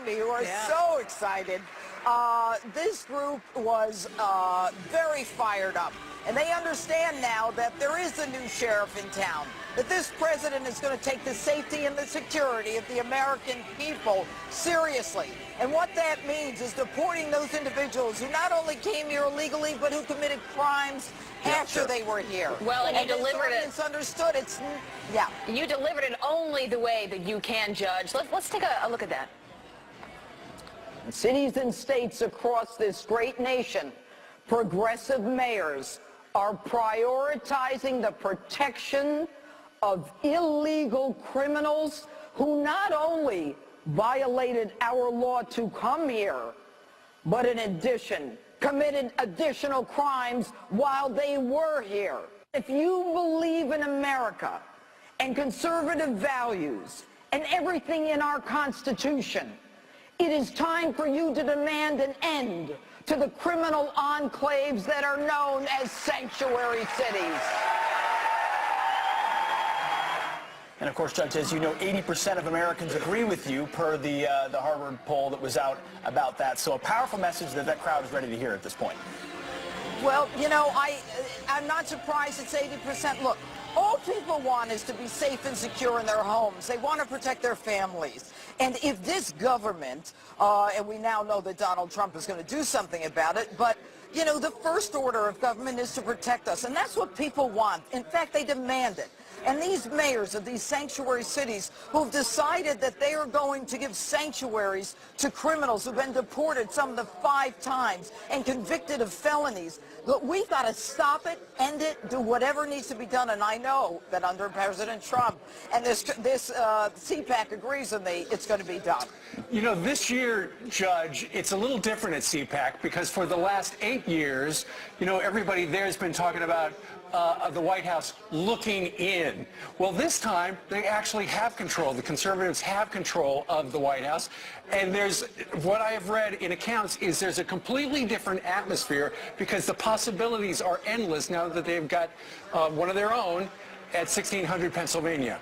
me who are so excited. This group was very fired up. And they understand now that there is a new sheriff in town, that this president is going to take the safety and the security of the American people seriously. And what that means is deporting those individuals who not only came here illegally, but who committed crimes after they were here. Well, and you delivered it. It's understood. You delivered it only the way that you can, Judge. Let's take a look at that. Cities and states across this great nation, progressive mayors are prioritizing the protection of illegal criminals who not only violated our law to come here, but in addition, committed additional crimes while they were here. If you believe in America and conservative values and everything in our Constitution, it is time for you to demand an end to the criminal enclaves that are known as sanctuary cities. And of course, Judge, as you know, 80% of Americans agree with you per the Harvard poll that was out about that. So a powerful message that crowd is ready to hear at this point. Well, you know, I'm not surprised it's 80%. Look, all people want is to be safe and secure in their homes. They want to protect their families. And if this government, and we now know that Donald Trump is going to do something about it, but, you know, the first order of government is to protect us. And that's what people want. In fact, they demand it. And these mayors of these sanctuary cities who've decided that they are going to give sanctuaries to criminals who've been deported some of the 5 times and convicted of felonies, look, we've got to stop it, end it, do whatever needs to be done. And I know that under President Trump and this CPAC agrees with me, it's going to be done. You know, this year, Judge, it's a little different at CPAC because for the last 8 years, you know, everybody there has been talking about the White House looking in. Well, this time, they actually have control. The conservatives have control of the White House. And there's, what I have read in accounts is there's a completely different atmosphere because the possibilities are endless now that they've got one of their own at 1600 Pennsylvania.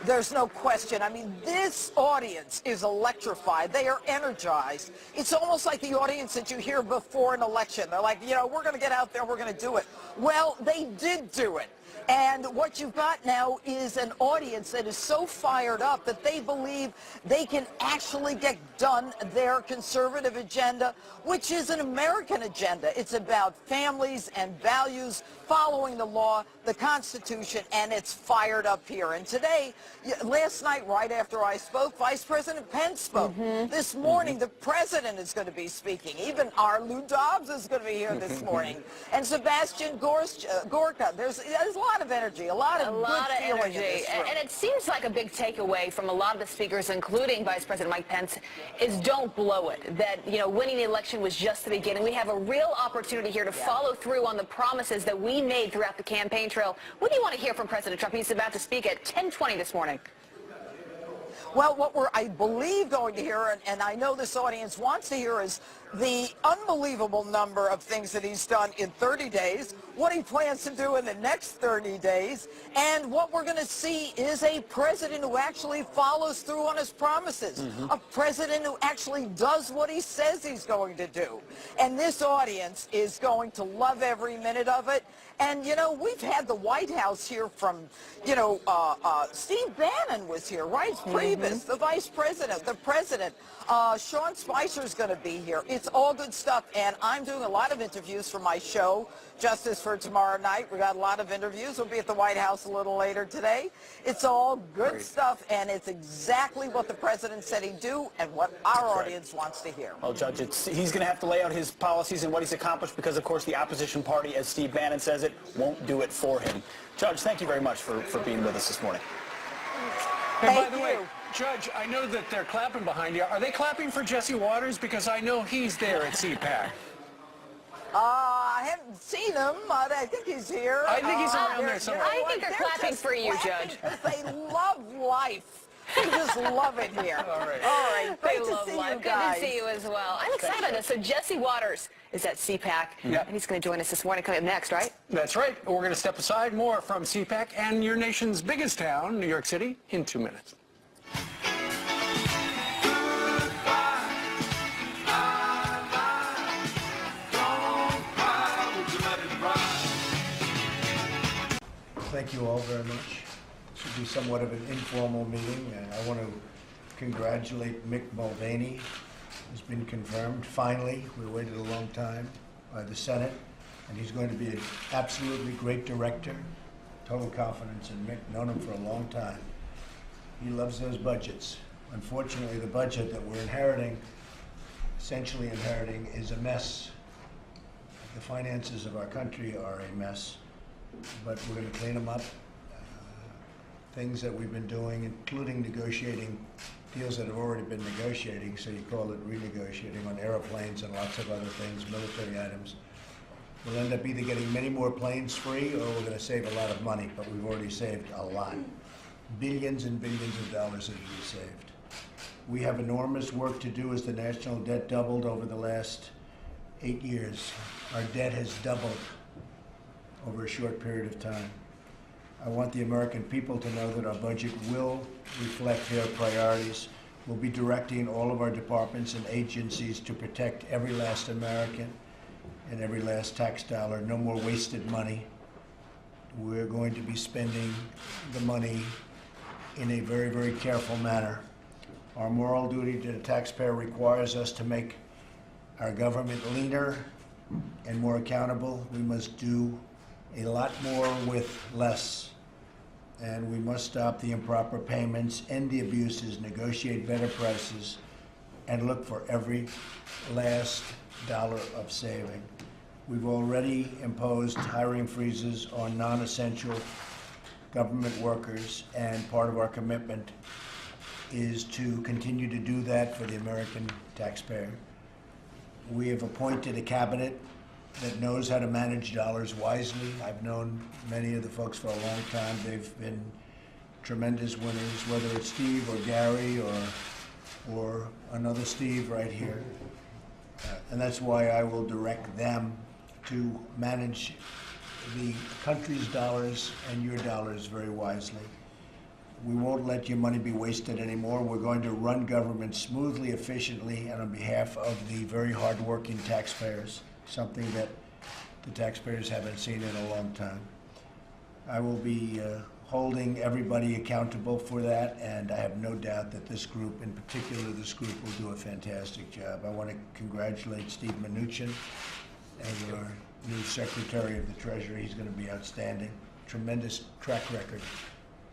There's no question. I mean, this audience is electrified. They are energized. It's almost like the audience that you hear before an election. They're like, you know, we're going to get out there, we're going to do it. Well, they did do it. And what you've got now is an audience that is so fired up that they believe they can actually get done their conservative agenda, which is an American agenda. It's about families and values, following the law, the Constitution, and it's fired up here. And today, last night, right after I spoke, Vice President Pence spoke. This morning, the President is going to be speaking. Even our Lou Dobbs is going to be here this morning. And Sebastian Gorka. There's a lot of energy, a lot of energy. And it seems like a big takeaway from a lot of the speakers, including Vice President Mike Pence, is don't blow it. That, you know, winning the election was just the beginning. We have a real opportunity here to follow through on the promises that we made throughout the campaign trail. What do you want to hear from President Trump? He's about to speak at 10:20 this morning. Well, what we're, I believe, going to hear, and I know this audience wants to hear, is the unbelievable number of things that he's done in 30 days, what he plans to do in the next 30 days, and what we're going to see is a president who actually follows through on his promises, a president who actually does what he says he's going to do. And this audience is going to love every minute of it. And, you know, we've had the White House here from, you know, Steve Bannon was here, right? Priebus, the vice president, the president. Sean Spicer's going to be here. It's all good stuff. And I'm doing a lot of interviews for my show, Justice for Tomorrow Night. We got a lot of interviews. We'll be at the White House a little later today. It's all good stuff, and it's exactly what the president said he'd do and what our audience wants to hear. Well, Judge, he's going to have to lay out his policies and what he's accomplished because, of course, the opposition party, as Steve Bannon says it, won't do it for him. Judge, thank you very much for being with us this morning. And by the way, Judge, I know that they're clapping behind you. Are they clapping for Jesse Waters? Because I know he's there at CPAC. I haven't seen him, but I think he's here. I think he's around there somewhere. I think they're clapping for you, Judge. They love life. They just love it here. All right. Great to see you guys. Good to see you as well. I'm excited. So Jesse Waters is at CPAC, and he's going to join us this morning. Coming up next, right? That's right. We're going to step aside. More from CPAC and your nation's biggest town, New York City, in 2 minutes. you all very much. This will be somewhat of an informal meeting, and I want to congratulate Mick Mulvaney. Has been confirmed, finally. We waited a long time by the Senate, and he's going to be an absolutely great director. Total confidence in Mick, known him for a long time. He loves those budgets. Unfortunately, the budget that we're essentially inheriting, is a mess. The finances of our country are a mess, but we're going to clean them up. Things that we've been doing, including negotiating deals that have already been negotiating, so you call it renegotiating, on airplanes and lots of other things, military items. We'll end up either getting many more planes free, or we're going to save a lot of money, but we've already saved a lot. Billions and billions of dollars have been saved. We have enormous work to do as the national debt doubled over the last 8 years. Our debt has doubled over a short period of time. I want the American people to know that our budget will reflect their priorities. We'll be directing all of our departments and agencies to protect every last American and every last tax dollar. No more wasted money. We're going to be spending the money in a very, very careful manner. Our moral duty to the taxpayer requires us to make our government leaner and more accountable. We must do a lot more with less. And we must stop the improper payments, end the abuses, negotiate better prices, and look for every last dollar of saving. We've already imposed hiring freezes on non-essential government workers, and part of our commitment is to continue to do that for the American taxpayer. We have appointed a cabinet that knows how to manage dollars wisely. I've known many of the folks for a long time. They've been tremendous winners, whether it's Steve or Gary or another Steve right here. And that's why I will direct them to manage the country's dollars and your dollars very wisely. We won't let your money be wasted anymore. We're going to run government smoothly, efficiently, and on behalf of the very hardworking taxpayers, something that the taxpayers haven't seen in a long time. I will be holding everybody accountable for that, and I have no doubt that this group, in particular this group, will do a fantastic job. I want to congratulate Steve Mnuchin as our new Secretary of the Treasury. He's going to be outstanding. Tremendous track record.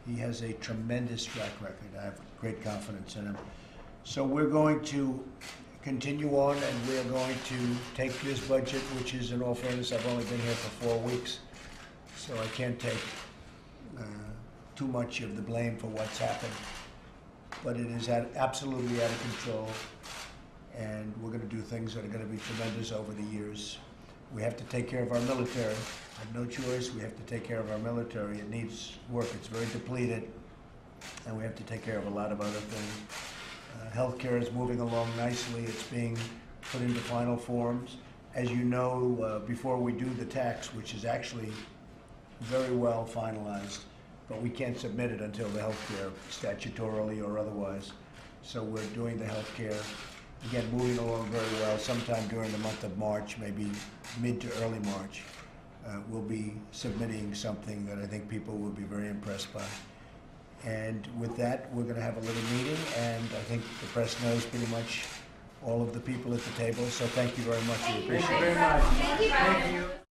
He has a tremendous track record. I have great confidence in him. So we're going to continue on, and we're going to take this budget, which is, in all fairness, I've only been here for 4 weeks, so I can't take too much of the blame for what's happened. But it is absolutely out of control, and we're going to do things that are going to be tremendous over the years. We have to take care of our military. I have no choice. We have to take care of our military. It needs work. It's very depleted, and we have to take care of a lot of other things. Healthcare is moving along nicely. It's being put into final forms. As you know, before we do the tax, which is actually very well finalized, but we can't submit it until the healthcare, statutorily or otherwise. So we're doing the healthcare, again, moving along very well. Sometime during the month of March, maybe mid to early March, we'll be submitting something that I think people will be very impressed by. And with that, we're going to have a little meeting, and I think the press knows pretty much all of the people at the table. So thank you very much. We appreciate it. Thank you very much. Thank you.